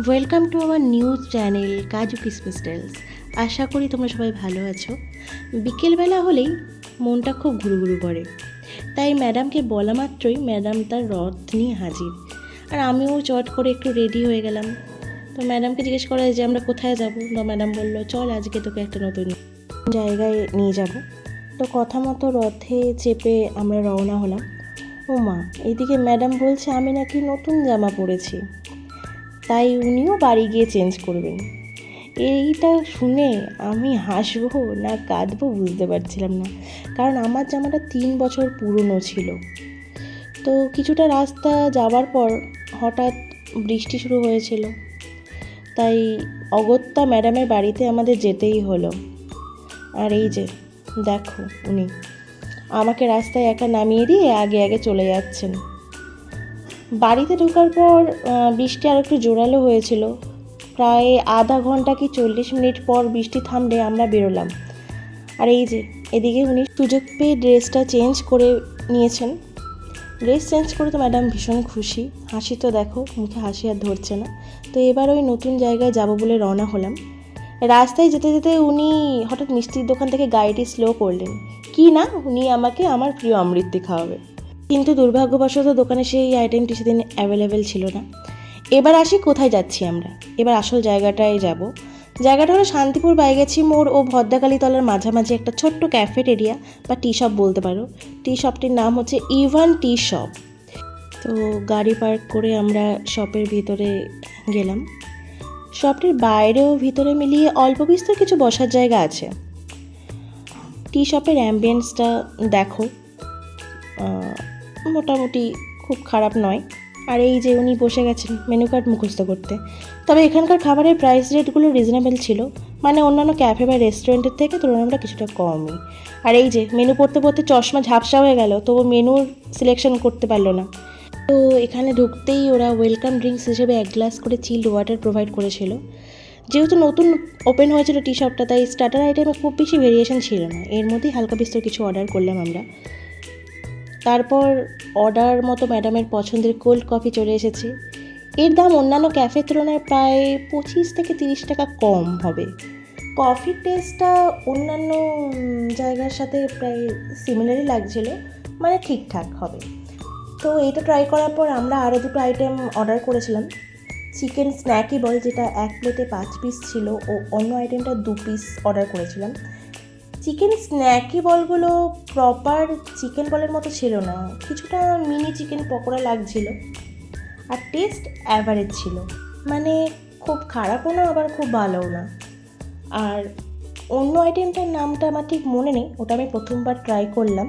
Welcome to our news channel কাজু কিসমিস tales. আশা করি তোমরা সবাই ভালো আছো। বিকেলবেলা হলেই মনটা খুব ঘুরুঘুরু করে, তাই ম্যাডামকে বলা মাত্রই ম্যাডাম তার রথ নিয়ে হাজির। আর আমিও চট করে একটু রেডি হয়ে গেলাম। তো ম্যাডামকে জিজ্ঞেস করা যে আমরা কোথায় যাব। তো ম্যাডাম বললো, চল আজকে তোকে একটা নতুন জায়গায় নিয়ে যাব। তো কথা মতো রথে চেপে আমরা রওনা হলাম। ও মা, এইদিকে ম্যাডাম বলছে আমি নাকি নতুন জামা পরেছি, তাই উনিও বাড়ি গিয়ে চেঞ্জ করবেন। এইটা শুনে আমি হাসবো না কাঁদবো বুঝতে পারছিলাম না, কারণ আমার জামাটা 3 বছর পুরনো ছিল। তো কিছুটা রাস্তা যাওয়ার পর হঠাৎ বৃষ্টি শুরু হয়েছিল, তাই অগত্যা ম্যাডামের বাড়িতে আমাদের যেতেই হলো। আর এই যে দেখো, উনি আমাকে রাস্তায় একা নামিয়ে দিয়ে আগে আগে চলে যাচ্ছেন। বাড়িতে ঢোকার পর বৃষ্টি আর একটু জোরালো হয়েছিল। প্রায় আধা ঘন্টা কি 40 মিনিট পর বৃষ্টি থামলে আমরা বেরোলাম। আর এই যে এদিকে উনি সুযোগ পেয়ে ড্রেসটা চেঞ্জ করে নিয়েছেন। ড্রেস চেঞ্জ করে তো ম্যাডাম ভীষণ খুশি, হাসি তো দেখো, মুখে হাসি আর ধরছে না। তো এবার ওই নতুন জায়গায় যাব বলে রওনা হলাম। রাস্তায় যেতে যেতে উনি হঠাৎ মিষ্টির দোকান থেকে গাড়িটি স্লো করলেন। কি না, উনি আমাকে আমার প্রিয় অমৃতি খাওয়াবে, কিন্তু দুর্ভাগ্যবশত দোকানে সেই আইটেমটি সেদিন অ্যাভেলেবেল ছিল না। এবার আসি কোথায় যাচ্ছি আমরা। এবার আসল জায়গাটায় যাব। জায়গাটা হলো শান্তিপুর বাইগাছি মোড় ও ভদ্রাকালী তলার মাঝামাঝি একটা ছোট্ট ক্যাফেটেরিয়া বা টি শপ বলতে পারো। টি শপটির নাম হচ্ছে ইভান টি শপ। তো গাড়ি পার্ক করে আমরা শপের ভিতরে গেলাম। শপটির বাইরেও ভিতরে মিলিয়ে অল্প বিস্তর কিছু বসার জায়গা আছে। টি শপের অ্যাম্বিয়েন্সটা দেখো, মোটামুটি খুব খারাপ নয়। আর এই যে উনি বসে গেছেন মেনু কার্ড মুখস্থ করতে। তবে এখানকার খাবারের প্রাইস রেটগুলো রিজনেবল ছিল, মানে অন্যান্য ক্যাফে বা রেস্টুরেন্টের থেকে তুলনামূলক কিছুটা কমই। আর এই যে মেনু পড়তে পড়তে চশমা ঝাপসা হয়ে গেল, তবু মেনুর সিলেকশন করতে পারলো না। তো এখানে ঢুকতেই ওরা ওয়েলকাম ড্রিঙ্কস হিসেবে 1 গ্লাস করে চিল্ড ওয়াটার প্রোভাইড করেছিল। যেহেতু নতুন ওপেন হয়েছিল টি শপটা, তাই স্টার্টার আইটেমে খুব বেশি ভেরিয়েশন ছিল না। এর মধ্যেই হালকা বিস্তর কিছু অর্ডার করলাম আমরা। তারপর অর্ডার মতো ম্যাডামের পছন্দের কোল্ড কফি চলে এসেছে। এর দাম অন্যান্য ক্যাফের তুলনায় প্রায় 25 থেকে 30 টাকা কম হবে। কফির টেস্টটা অন্যান্য জায়গার সাথে প্রায় সিমিলারই লাগছিল, মানে ঠিকঠাক হবে। তো এইটা ট্রাই করার পর আমরা আরও দুটো আইটেম অর্ডার করেছিলাম। চিকেন স্ন্যাকি বল, যেটা 1 প্লেটে 5 পিস ছিল, ও অন্য আইটেমটা 2 পিস অর্ডার করেছিলাম। চিকেন স্ন্যাকি বলগুলো প্রপার চিকেন বলের মতো ছিল না, কিছুটা মিনি চিকেন পকোড়া লাগছিল। আর টেস্ট অ্যাভারেজ ছিল, মানে খুব খারাপও না আবার খুব ভালোও না। আর অন্য আইটেমটার নামটা আমার ঠিক মনে নেই, ওটা আমি প্রথমবার ট্রাই করলাম,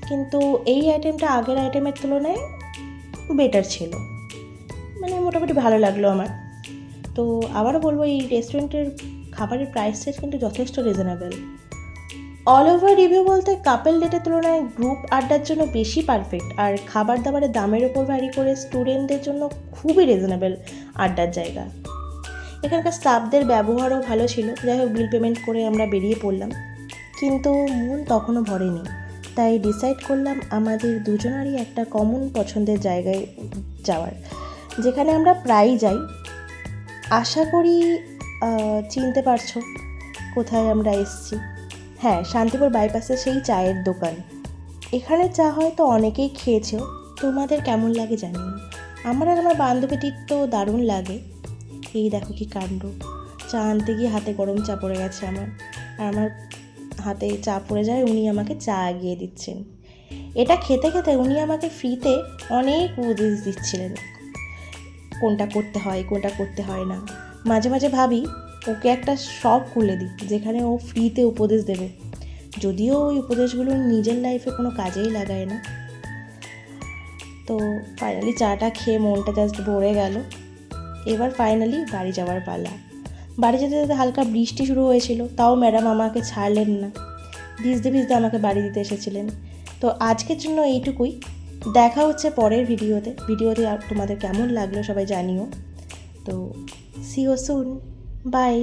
কিন্তু এই আইটেমটা আগের আইটেমের তুলনায় বেটার ছিল, মানে মোটামুটি ভালো লাগলো আমার। তো আবারও বলবো, এই রেস্টুরেন্টের খাবারের প্রাইসটা কিন্তু যথেষ্ট রিজনেবল। অল ওভার রিভিউ বলতে কাপল ডেটের তুলনায় গ্রুপ আড্ডার জন্য বেশি পারফেক্ট, আর খাবার দাবারের দামের ওপর ভ্যারি করে স্টুডেন্টদের জন্য খুবই রিজনেবল আড্ডার জায়গা। এখানকার স্টাফদের ব্যবহারও ভালো ছিল। যাই হোক, বিল পেমেন্ট করে আমরা বেরিয়ে পড়লাম, কিন্তু মন তখনও ভরেনি। তাই ডিসাইড করলাম আমাদের দুজনারই একটা কমন পছন্দের জায়গায় যাওয়ার, যেখানে আমরা প্রায়ই যাই। আশা করি চিনতে পারছো কোথায় আমরা এসেছি। হ্যাঁ, শান্তিপুর বাইপাসে সেই চায়ের দোকান। এখানে চা হয়তো অনেকেই খেয়েছো, তোমাদের কেমন লাগে জানি। আমার আর আমার বান্ধবীটির তো দারুণ লাগে। এই দেখো কি কাণ্ড, চা আনতে গিয়ে হাতে গরম চা পড়ে গেছে আমার, আর আমার হাতে চা পড়ে যায়, উনি আমাকে চা এগিয়ে দিচ্ছেন। এটা খেতে খেতে উনি আমাকে ফ্রিতে অনেক উপদেশ দিচ্ছিলেন, কোনটা করতে হয় কোনটা করতে হয় না। মাঝে মাঝে ভাবি ওকে একটা শপ খুলে দিই, যেখানে ও ফ্রিতে উপদেশ দেবে, যদিও ওই উপদেশগুলো নিজের লাইফে কোনো কাজেই লাগায় না। তো ফাইনালি চাটা খেয়ে মনটা জাস্ট ভরে গেল। এবার ফাইনালি বাড়ি যাওয়ার পালা। বাড়ি যেতে যেতে হালকা বৃষ্টি শুরু হয়েছিল, তাও ম্যাডাম আমাকে ছাড়লেন না, ভিজতে ভিজতে আমাকে বাড়ি দিতে এসেছিলেন। তো আজকের জন্য এইটুকুই। দেখা হচ্ছে পরের ভিডিওতে তোমাদের কেমন লাগলো সবাই জানিও। তো সি ইউ সুন, বাই।